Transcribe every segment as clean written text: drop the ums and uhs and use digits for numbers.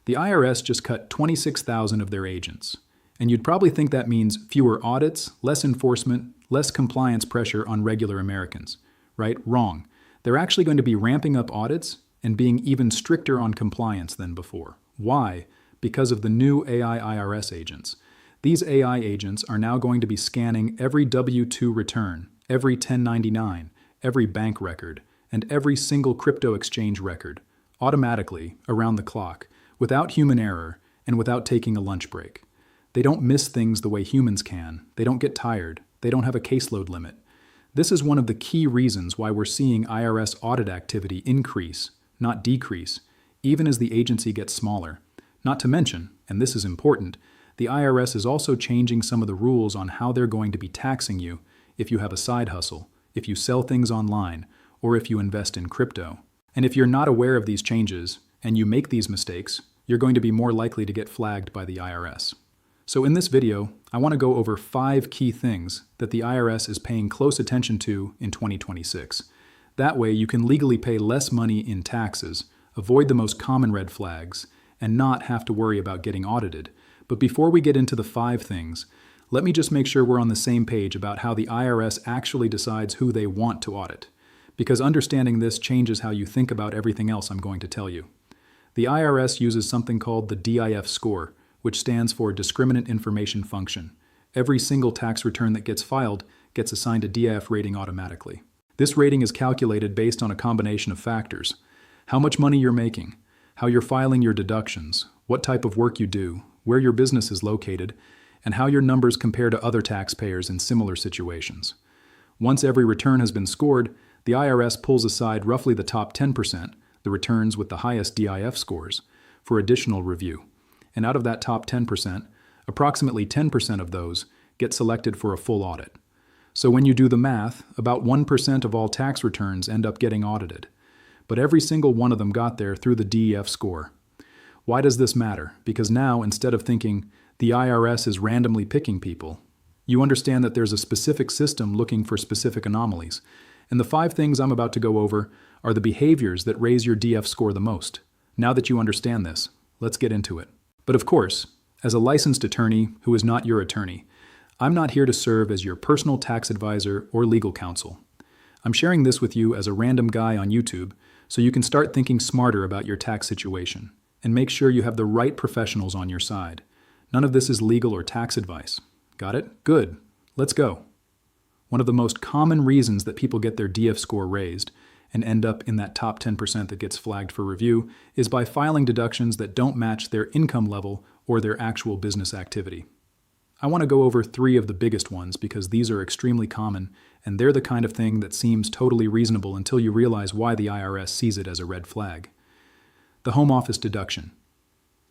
The IRS just cut 26,000 of their agents. And you'd probably think that means fewer audits, less enforcement, less compliance pressure on regular Americans. Right? Wrong. They're actually going to be ramping up audits and being even stricter on compliance than before. Why? Because of the new AI IRS agents. These AI agents are now going to be scanning every W-2 return, every 1099, every bank record, and every single crypto exchange record, automatically, around the clock, without human error, and without taking a lunch break. They don't miss things the way humans can. They don't get tired. They don't have a caseload limit. This is one of the key reasons why we're seeing IRS audit activity increase, not decrease, even as the agency gets smaller. Not to mention, and this is important, the IRS is also changing some of the rules on how they're going to be taxing you if you have a side hustle, if you sell things online, or if you invest in crypto. And if you're not aware of these changes, and you make these mistakes, you're going to be more likely to get flagged by the IRS. So in this video, I want to go over 5 key things that the IRS is paying close attention to in 2026. That way you can legally pay less money in taxes, avoid the most common red flags, and not have to worry about getting audited. But before we get into the 5 things, let me just make sure we're on the same page about how the IRS actually decides who they want to audit. Because understanding this changes how you think about everything else I'm going to tell you. The IRS uses something called the DIF Score, which stands for Discriminant Information Function. Every single tax return that gets filed gets assigned a DIF rating automatically. This rating is calculated based on a combination of factors: how much money you're making, how you're filing your deductions, what type of work you do, where your business is located, and how your numbers compare to other taxpayers in similar situations. Once every return has been scored, the IRS pulls aside roughly the top 10%, the returns with the highest DIF scores, for additional review. And out of that top 10%, approximately 10% of those get selected for a full audit. So when you do the math, about 1% of all tax returns end up getting audited. But every single one of them got there through the DIF score. Why does this matter? Because now, instead of thinking the IRS is randomly picking people, you understand that there's a specific system looking for specific anomalies. And the 5 things I'm about to go over are the behaviors that raise your DIF score the most. Now that you understand this, let's get into it. But of course, as a licensed attorney who is not your attorney, I'm not here to serve as your personal tax advisor or legal counsel. I'm sharing this with you as a random guy on YouTube so you can start thinking smarter about your tax situation and make sure you have the right professionals on your side. None of this is legal or tax advice. Got it? Good. Let's go. One of the most common reasons that people get their DIF score raised and end up in that top 10% that gets flagged for review is by filing deductions that don't match their income level or their actual business activity. I want to go over 3 of the biggest ones because these are extremely common and they're the kind of thing that seems totally reasonable until you realize why the IRS sees it as a red flag. The home office deduction.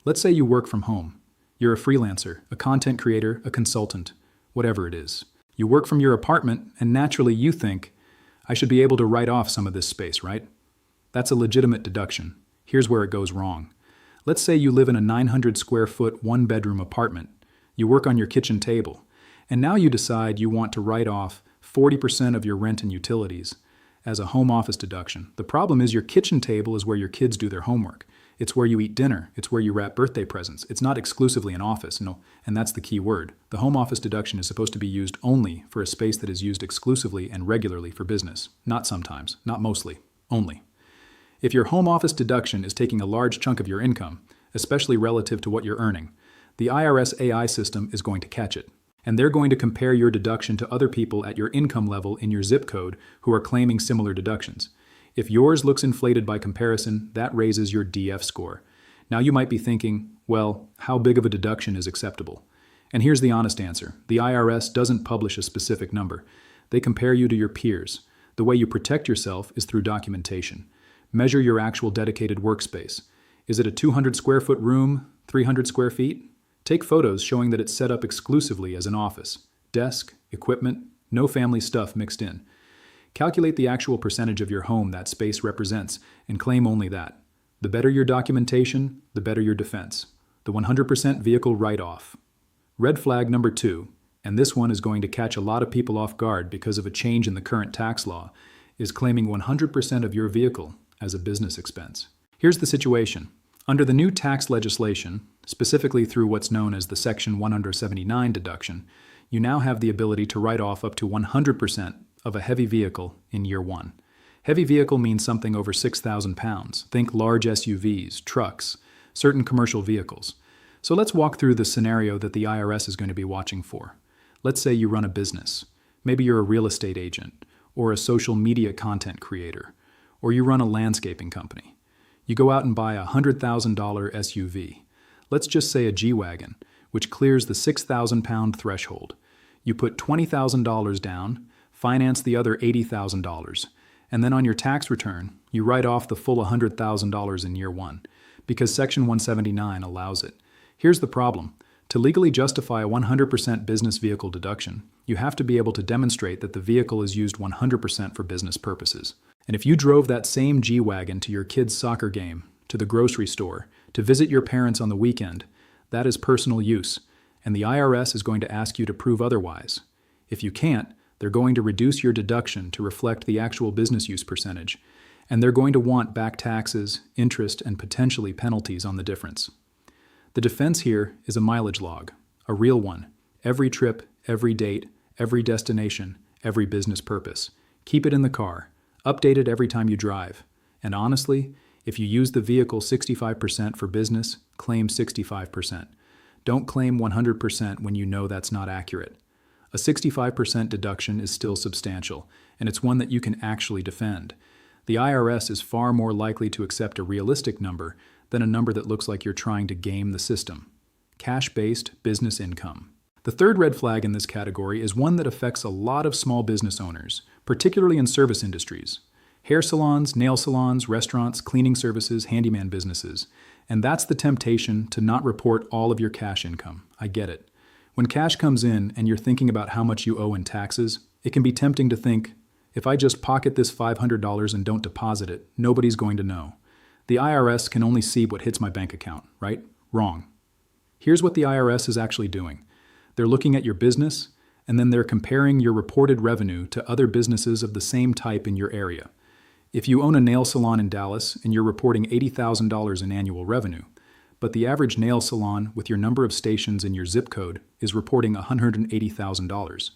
Let's say you work from home. You're a freelancer, a content creator, a consultant, whatever it is. You work from your apartment and naturally you think, I should be able to write off some of this space, right? That's a legitimate deduction. Here's where it goes wrong. Let's say you live in a 900 square foot, 1-bedroom apartment. You work on your kitchen table, and now you decide you want to write off 40% of your rent and utilities as a home office deduction. The problem is your kitchen table is where your kids do their homework. It's where you eat dinner. It's where you wrap birthday presents. It's not exclusively an office, no, and that's the key word. The home office deduction is supposed to be used only for a space that is used exclusively and regularly for business. Not sometimes, not mostly, only. If your home office deduction is taking a large chunk of your income, especially relative to what you're earning, the IRS AI system is going to catch it. And they're going to compare your deduction to other people at your income level in your zip code who are claiming similar deductions. If yours looks inflated by comparison, that raises your DIF score. Now you might be thinking, well, how big of a deduction is acceptable? And here's the honest answer. The IRS doesn't publish a specific number. They compare you to your peers. The way you protect yourself is through documentation. Measure your actual dedicated workspace. Is it a 200 square foot room, 300 square feet? Take photos showing that it's set up exclusively as an office. Desk, equipment, no family stuff mixed in. Calculate the actual percentage of your home that space represents and claim only that. The better your documentation, the better your defense. The 100% vehicle write-off. Red flag number 2, and this one is going to catch a lot of people off guard because of a change in the current tax law, is claiming 100% of your vehicle as a business expense. Here's the situation. Under the new tax legislation, specifically through what's known as the Section 179 deduction, you now have the ability to write off up to 100% of a heavy vehicle in year one. Heavy vehicle means something over 6,000 pounds. Think large SUVs, trucks, certain commercial vehicles. So let's walk through the scenario that the IRS is going to be watching for. Let's say you run a business. Maybe you're a real estate agent, or a social media content creator, or you run a landscaping company. You go out and buy a $100,000 SUV. Let's just say a G-Wagon, which clears the 6,000-pound threshold. You put $20,000 down, finance the other $80,000, and then on your tax return, you write off the full $100,000 in year one, because Section 179 allows it. Here's the problem. To legally justify a 100% business vehicle deduction, you have to be able to demonstrate that the vehicle is used 100% for business purposes. And if you drove that same G-Wagon to your kid's soccer game, to the grocery store, to visit your parents on the weekend, that is personal use, and the IRS is going to ask you to prove otherwise. If you can't, they're going to reduce your deduction to reflect the actual business use percentage, and they're going to want back taxes, interest, and potentially penalties on the difference. The defense here is a mileage log, a real one. Every trip, every date, every destination, every business purpose. Keep it in the car. Update it every time you drive. And honestly, if you use the vehicle 65% for business, claim 65%. Don't claim 100% when you know that's not accurate. A 65% deduction is still substantial, and it's one that you can actually defend. The IRS is far more likely to accept a realistic number than a number that looks like you're trying to game the system. Cash-based business income. The third red flag in this category is one that affects a lot of small business owners, particularly in service industries. Hair salons, nail salons, restaurants, cleaning services, handyman businesses. And that's the temptation to not report all of your cash income. I get it. When cash comes in and you're thinking about how much you owe in taxes, it can be tempting to think, if I just pocket this $500 and don't deposit it, nobody's going to know. The IRS can only see what hits my bank account, right? Wrong. Here's what the IRS is actually doing. They're looking at your business, and then they're comparing your reported revenue to other businesses of the same type in your area. If you own a nail salon in Dallas and you're reporting $80,000 in annual revenue, but the average nail salon with your number of stations in your zip code is reporting $180,000,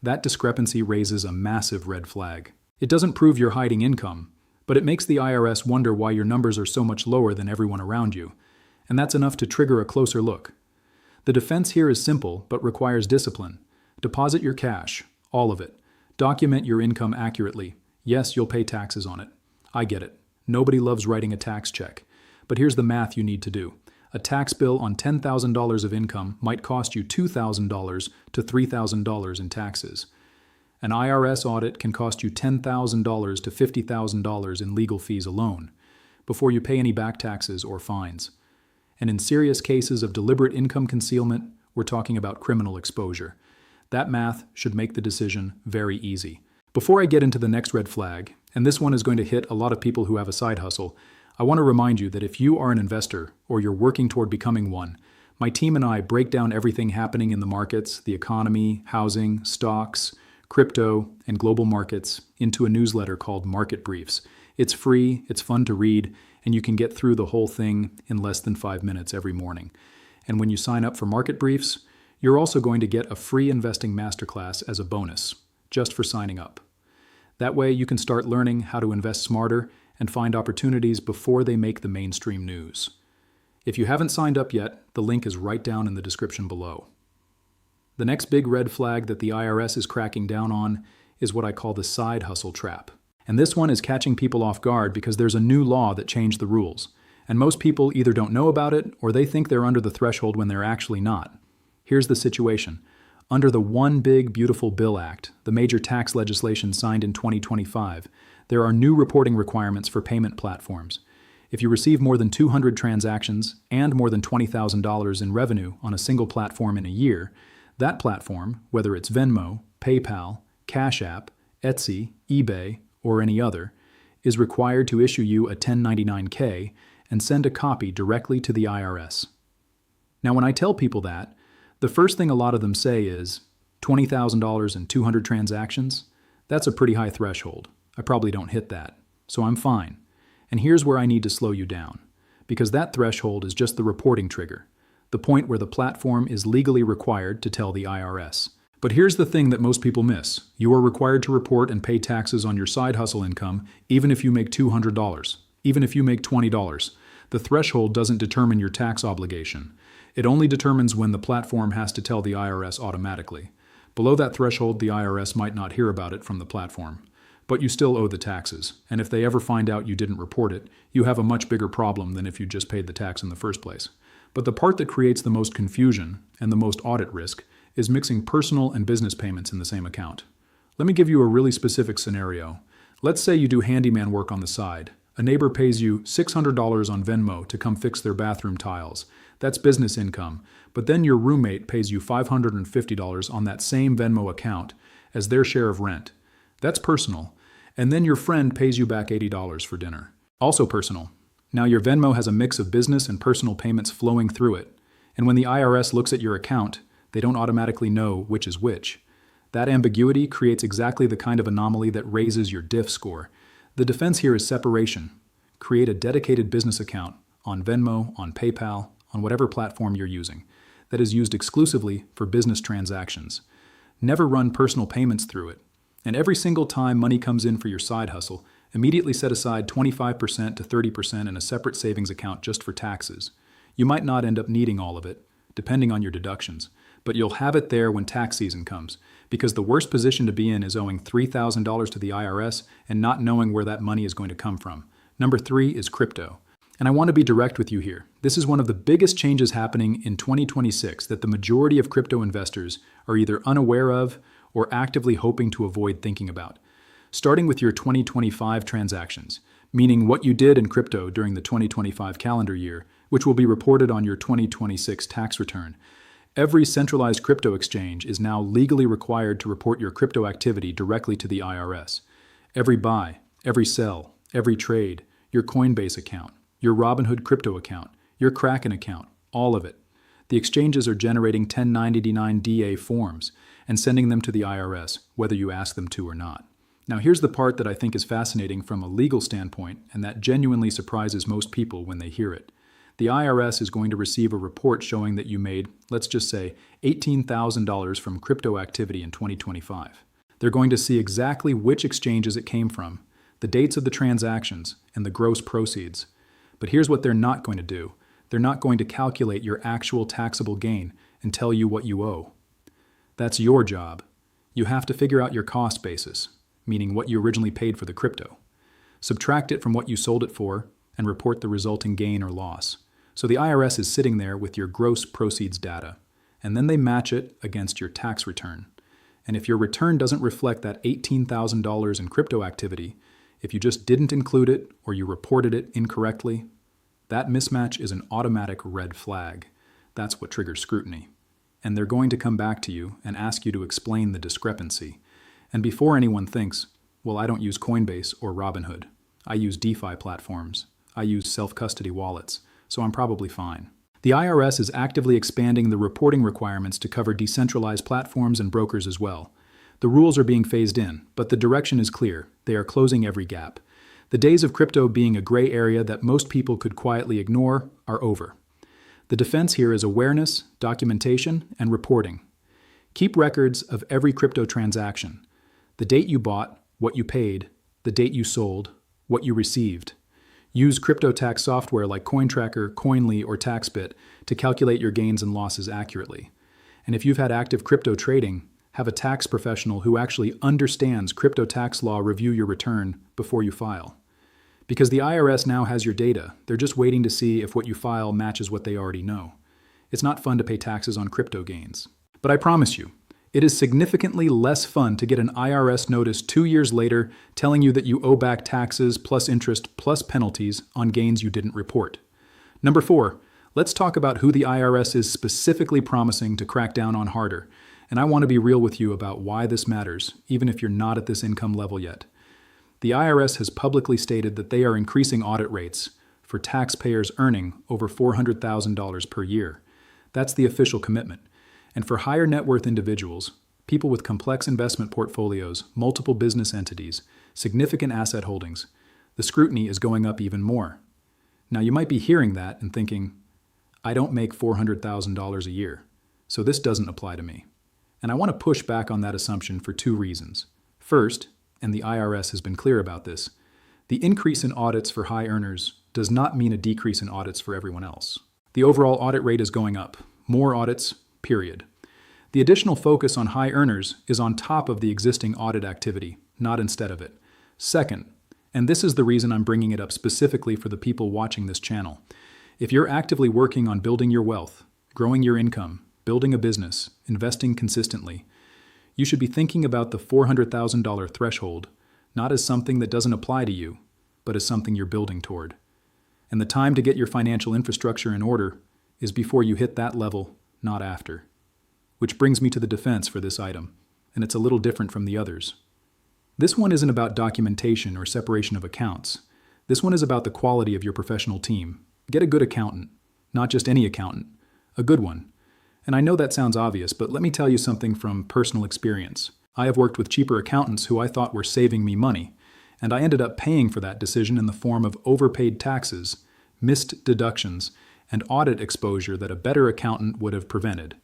that discrepancy raises a massive red flag. It doesn't prove you're hiding income, but it makes the IRS wonder why your numbers are so much lower than everyone around you, and that's enough to trigger a closer look. The defense here is simple, but requires discipline. Deposit your cash, all of it. Document your income accurately. Yes, you'll pay taxes on it. I get it. Nobody loves writing a tax check. But here's the math you need to do. A tax bill on $10,000 of income might cost you $2,000 to $3,000 in taxes. An IRS audit can cost you $10,000 to $50,000 in legal fees alone, before you pay any back taxes or fines. And in serious cases of deliberate income concealment, we're talking about criminal exposure. That math should make the decision very easy. Before I get into the next red flag, and this one is going to hit a lot of people who have a side hustle, I want to remind you that if you are an investor or you're working toward becoming one, my team and I break down everything happening in the markets, the economy, housing, stocks, crypto, and global markets into a newsletter called Market Briefs. It's free, it's fun to read, and you can get through the whole thing in less than 5 minutes every morning. And when you sign up for Market Briefs, you're also going to get a free investing masterclass as a bonus, just for signing up. That way you can start learning how to invest smarter and find opportunities before they make the mainstream news. If you haven't signed up yet, the link is right down in the description below. The next big red flag that the IRS is cracking down on is what I call the side hustle trap. And this one is catching people off guard because there's a new law that changed the rules. And most people either don't know about it or they think they're under the threshold when they're actually not. Here's the situation. Under the One Big Beautiful Bill Act, the major tax legislation signed in 2025, there are new reporting requirements for payment platforms. If you receive more than 200 transactions and more than $20,000 in revenue on a single platform in a year, that platform, whether it's Venmo, PayPal, Cash App, Etsy, eBay, or any other, is required to issue you a 1099-K and send a copy directly to the IRS. Now, when I tell people that, the first thing a lot of them say is, $20,000 and 200 transactions? That's a pretty high threshold. I probably don't hit that, so I'm fine. And here's where I need to slow you down. because that threshold is just the reporting trigger, the point where the platform is legally required to tell the IRS. But here's the thing that most people miss. You are required to report and pay taxes on your side hustle income even if you make $200, even if you make $20. The threshold doesn't determine your tax obligation. It only determines when the platform has to tell the IRS automatically. Below that threshold, the IRS might not hear about it from the platform. But you still owe the taxes, and if they ever find out you didn't report it, you have a much bigger problem than if you just paid the tax in the first place. But the part that creates the most confusion and the most audit risk is mixing personal and business payments in the same account. Let me give you a really specific scenario. Let's say you do handyman work on the side. A neighbor pays you $600 on Venmo to come fix their bathroom tiles. That's business income. But then your roommate pays you $550 on that same Venmo account as their share of rent. That's personal. And then your friend pays you back $80 for dinner. Also personal. Now your Venmo has a mix of business and personal payments flowing through it. And when the IRS looks at your account, they don't automatically know which is which. That ambiguity creates exactly the kind of anomaly that raises your DIF score. The defense here is separation. Create a dedicated business account on Venmo, on PayPal, on whatever platform you're using that is used exclusively for business transactions. Never run personal payments through it. And every single time money comes in for your side hustle, immediately set aside 25% to 30% in a separate savings account just for taxes. You might not end up needing all of it, depending on your deductions, but you'll have it there when tax season comes, because the worst position to be in is owing $3,000 to the IRS and not knowing where that money is going to come from. Number 3 is crypto. And I want to be direct with you here. This is one of the biggest changes happening in 2026 that the majority of crypto investors are either unaware of or actively hoping to avoid thinking about. Starting with your 2025 transactions, meaning what you did in crypto during the 2025 calendar year, which will be reported on your 2026 tax return. Every centralized crypto exchange is now legally required to report your crypto activity directly to the IRS. Every buy, every sell, every trade, your Coinbase account, your Robinhood crypto account, your Kraken account, all of it. The exchanges are generating 1099 DA forms and sending them to the IRS, whether you ask them to or not. Now here's the part that I think is fascinating from a legal standpoint, and that genuinely surprises most people when they hear it. The IRS is going to receive a report showing that you made, let's just say, $18,000 from crypto activity in 2025. They're going to see exactly which exchanges it came from, the dates of the transactions, and the gross proceeds. But here's what they're not going to do. They're not going to calculate your actual taxable gain and tell you what you owe. That's your job. You have to figure out your cost basis, meaning what you originally paid for the crypto. Subtract it from what you sold it for and report the resulting gain or loss. So the IRS is sitting there with your gross proceeds data, and then they match it against your tax return. And if your return doesn't reflect that $18,000 in crypto activity, if you just didn't include it or you reported it incorrectly, that mismatch is an automatic red flag. That's what triggers scrutiny. And they're going to come back to you and ask you to explain the discrepancy. And before anyone thinks, well, I don't use Coinbase or Robinhood. I use DeFi platforms. I use self-custody wallets, so I'm probably fine. The IRS is actively expanding the reporting requirements to cover decentralized platforms and brokers as well. The rules are being phased in, but the direction is clear. They are closing every gap. The days of crypto being a gray area that most people could quietly ignore are over. The defense here is awareness, documentation, and reporting. Keep records of every crypto transaction. The date you bought, what you paid, the date you sold, what you received. Use crypto tax software like CoinTracker, Coinly, or TaxBit to calculate your gains and losses accurately. And if you've had active crypto trading, have a tax professional who actually understands crypto tax law review your return before you file. Because the IRS now has your data, they're just waiting to see if what you file matches what they already know. It's not fun to pay taxes on crypto gains. But I promise you, it is significantly less fun to get an IRS notice 2 years later telling you that you owe back taxes plus interest plus penalties on gains you didn't report. Number 4, let's talk about who the IRS is specifically promising to crack down on harder. And I want to be real with you about why this matters, even if you're not at this income level yet. The IRS has publicly stated that they are increasing audit rates for taxpayers earning over $400,000 per year. That's the official commitment. And for higher net worth individuals, people with complex investment portfolios, multiple business entities, significant asset holdings, the scrutiny is going up even more. Now, you might be hearing that and thinking, I don't make $400,000 a year, so this doesn't apply to me. And I want to push back on that assumption for two reasons. First, and the IRS has been clear about this, the increase in audits for high earners does not mean a decrease in audits for everyone else. The overall audit rate is going up. More audits, period. The additional focus on high earners is on top of the existing audit activity, not instead of it. Second, and this is the reason I'm bringing it up specifically for the people watching this channel, if you're actively working on building your wealth, growing your income, building a business, investing consistently, you should be thinking about the $400,000 threshold not as something that doesn't apply to you, but as something you're building toward. And the time to get your financial infrastructure in order is before you hit that level, not after. Which brings me to the defense for this item, and it's a little different from the others. This one isn't about documentation or separation of accounts. This one is about the quality of your professional team. Get a good accountant, not just any accountant, a good one. And I know that sounds obvious, but let me tell you something from personal experience. I have worked with cheaper accountants who I thought were saving me money, and I ended up paying for that decision in the form of overpaid taxes, missed deductions, and audit exposure that a better accountant would have prevented.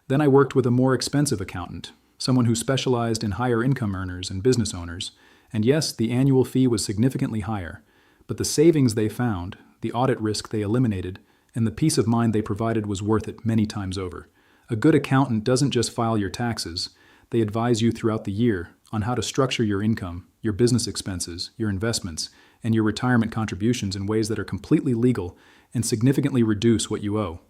Then I worked with a more expensive accountant, someone who specialized in higher income earners and business owners, and yes, the annual fee was significantly higher, but the savings they found, the audit risk they eliminated, and the peace of mind they provided was worth it many times over. A good accountant doesn't just file your taxes, they advise you throughout the year on how to structure your income, your business expenses, your investments, and your retirement contributions in ways that are completely legal and significantly reduce what you owe.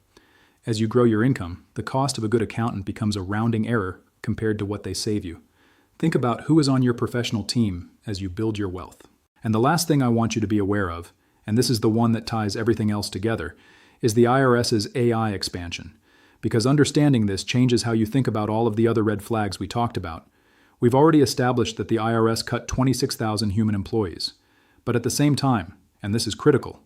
As you grow your income, the cost of a good accountant becomes a rounding error compared to what they save you. Think about who is on your professional team as you build your wealth. And the last thing I want you to be aware of, and this is the one that ties everything else together, is the IRS's AI expansion. Because understanding this changes how you think about all of the other red flags we talked about. We've already established that the IRS cut 26,000 human employees. But at the same time, and this is critical,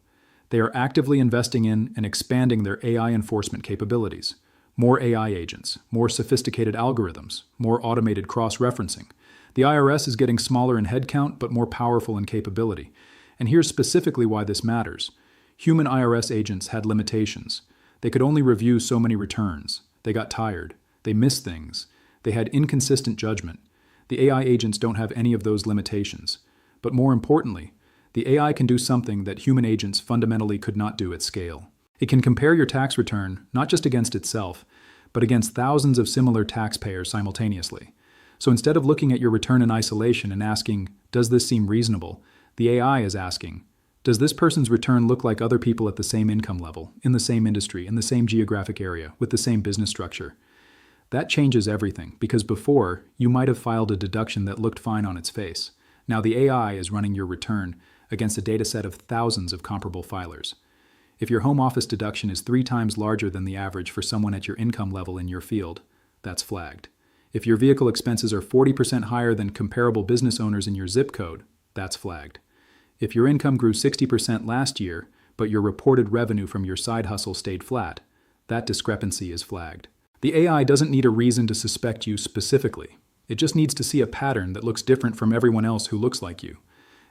they are actively investing in and expanding their AI enforcement capabilities. More AI agents, more sophisticated algorithms, more automated cross-referencing. The IRS is getting smaller in headcount but more powerful in capability. And here's specifically why this matters. Human IRS agents had limitations. They could only review so many returns. They got tired. They missed things. They had inconsistent judgment. The AI agents don't have any of those limitations. But more importantly, the AI can do something that human agents fundamentally could not do at scale. It can compare your tax return not just against itself, but against thousands of similar taxpayers simultaneously. So instead of looking at your return in isolation and asking, does this seem reasonable? The AI is asking, does this person's return look like other people at the same income level, in the same industry, in the same geographic area, with the same business structure? That changes everything, because before, you might have filed a deduction that looked fine on its face. Now the AI is running your return against a data set of thousands of comparable filers. If your home office deduction is 3 times larger than the average for someone at your income level in your field, that's flagged. If your vehicle expenses are 40% higher than comparable business owners in your zip code, that's flagged. If your income grew 60% last year, but your reported revenue from your side hustle stayed flat, that discrepancy is flagged. The AI doesn't need a reason to suspect you specifically. It just needs to see a pattern that looks different from everyone else who looks like you.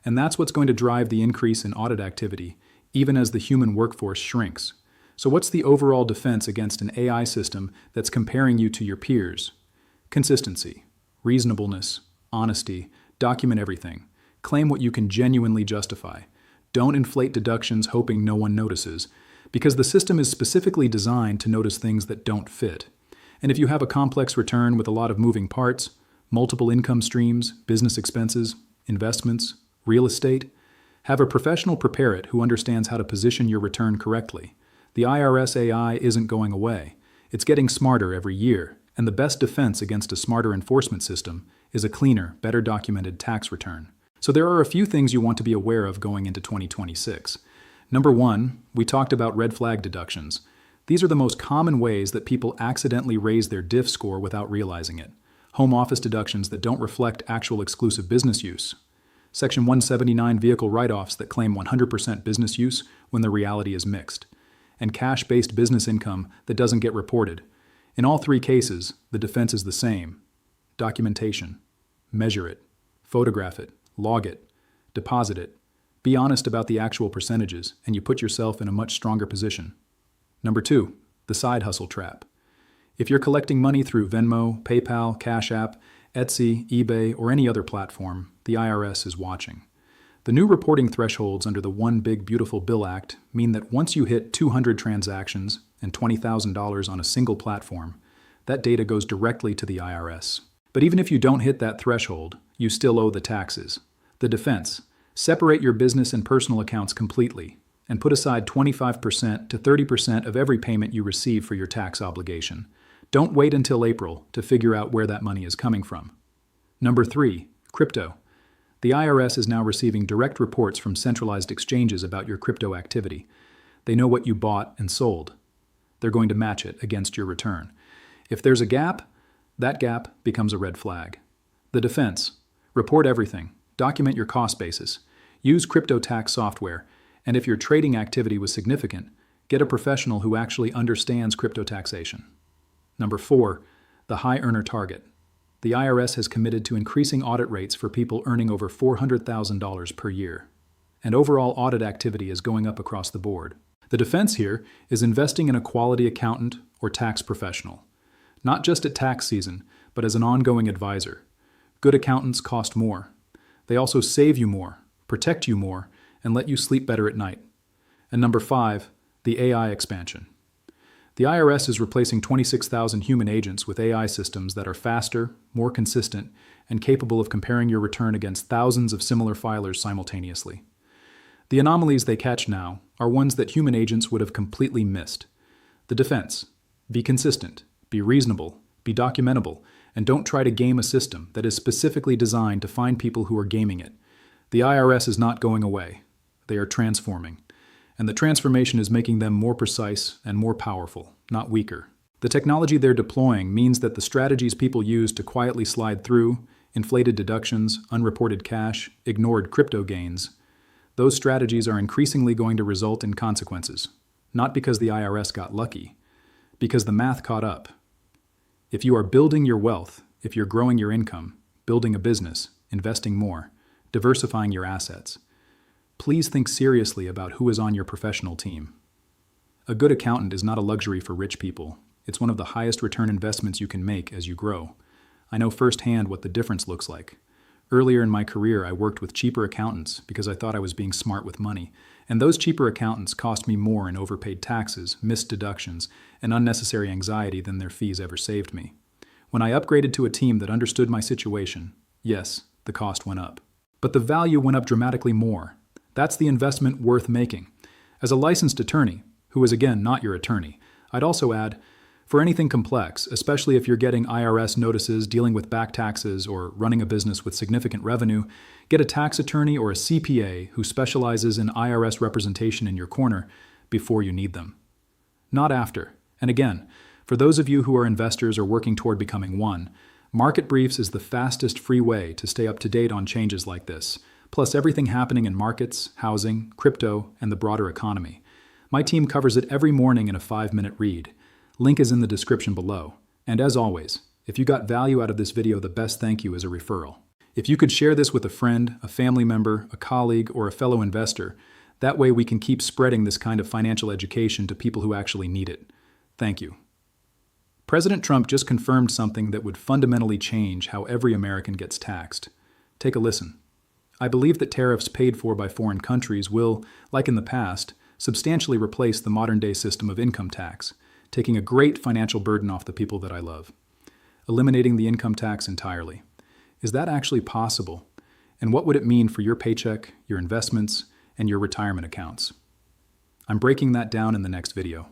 And that's what's going to drive the increase in audit activity, even as the human workforce shrinks. So what's the overall defense against an AI system that's comparing you to your peers? Consistency, reasonableness, honesty, document everything. Claim what you can genuinely justify. Don't inflate deductions hoping no one notices, because the system is specifically designed to notice things that don't fit. And if you have a complex return with a lot of moving parts, multiple income streams, business expenses, investments, real estate, have a professional prepare it who understands how to position your return correctly. The IRS AI isn't going away. It's getting smarter every year, and the best defense against a smarter enforcement system is a cleaner, better documented tax return. So there are a few things you want to be aware of going into 2026. Number 1, we talked about red flag deductions. These are the most common ways that people accidentally raise their DIF score without realizing it. Home office deductions that don't reflect actual exclusive business use. Section 179 vehicle write-offs that claim 100% business use when the reality is mixed. And cash-based business income that doesn't get reported. In all 3 cases, the defense is the same. Documentation. Measure it. Photograph it. Log it. Deposit it. Be honest about the actual percentages, and you put yourself in a much stronger position. Number 2, the side hustle trap. If you're collecting money through Venmo, PayPal, Cash App, Etsy, eBay, or any other platform, the IRS is watching. The new reporting thresholds under the One Big Beautiful Bill Act mean that once you hit 200 transactions and $20,000 on a single platform, that data goes directly to the IRS. But even if you don't hit that threshold, you still owe the taxes. The defense: separate your business and personal accounts completely, and put aside 25% to 30% of every payment you receive for your tax obligation. Don't wait until April to figure out where that money is coming from. Number 3, crypto. The IRS is now receiving direct reports from centralized exchanges about your crypto activity. They know what you bought and sold. They're going to match it against your return. If there's a gap, that gap becomes a red flag. The defense: report everything, document your cost basis, use crypto tax software, and if your trading activity was significant, get a professional who actually understands crypto taxation. Number 4, the high earner target. The IRS has committed to increasing audit rates for people earning over $400,000 per year. And overall audit activity is going up across the board. The defense here is investing in a quality accountant or tax professional, not just at tax season, but as an ongoing advisor. Good accountants cost more. They also save you more, protect you more, and let you sleep better at night. And number 5, the AI expansion. The IRS is replacing 26,000 human agents with AI systems that are faster, more consistent, and capable of comparing your return against thousands of similar filers simultaneously. The anomalies they catch now are ones that human agents would have completely missed. The defense: be consistent, be reasonable, be documentable, and don't try to game a system that is specifically designed to find people who are gaming it. The IRS is not going away. They are transforming. And the transformation is making them more precise and more powerful, not weaker. The technology they're deploying means that the strategies people use to quietly slide through, inflated deductions, unreported cash, ignored crypto gains, those strategies are increasingly going to result in consequences, not because the IRS got lucky, because the math caught up. If you are building your wealth, if you're growing your income, building a business, investing more, diversifying your assets, please think seriously about who is on your professional team. A good accountant is not a luxury for rich people. It's one of the highest return investments you can make as you grow. I know firsthand what the difference looks like. Earlier in my career, I worked with cheaper accountants because I thought I was being smart with money, and those cheaper accountants cost me more in overpaid taxes, missed deductions, and unnecessary anxiety than their fees ever saved me. When I upgraded to a team that understood my situation, yes, the cost went up. But the value went up dramatically more. That's the investment worth making. As a licensed attorney, who is again not your attorney, I'd also add, for anything complex, especially if you're getting IRS notices, dealing with back taxes, or running a business with significant revenue, get a tax attorney or a CPA who specializes in IRS representation in your corner before you need them. Not after. And again, for those of you who are investors or working toward becoming one, Market Briefs is the fastest free way to stay up to date on changes like this, plus everything happening in markets, housing, crypto, and the broader economy. My team covers it every morning in a 5-minute read. Link is in the description below. And as always, if you got value out of this video, the best thank you is a referral. If you could share this with a friend, a family member, a colleague, or a fellow investor, that way we can keep spreading this kind of financial education to people who actually need it. Thank you. President Trump just confirmed something that would fundamentally change how every American gets taxed. Take a listen. I believe that tariffs paid for by foreign countries will, like in the past, substantially replace the modern-day system of income tax, taking a great financial burden off the people that I love, eliminating the income tax entirely. Is that actually possible? And what would it mean for your paycheck, your investments, and your retirement accounts? I'm breaking that down in the next video.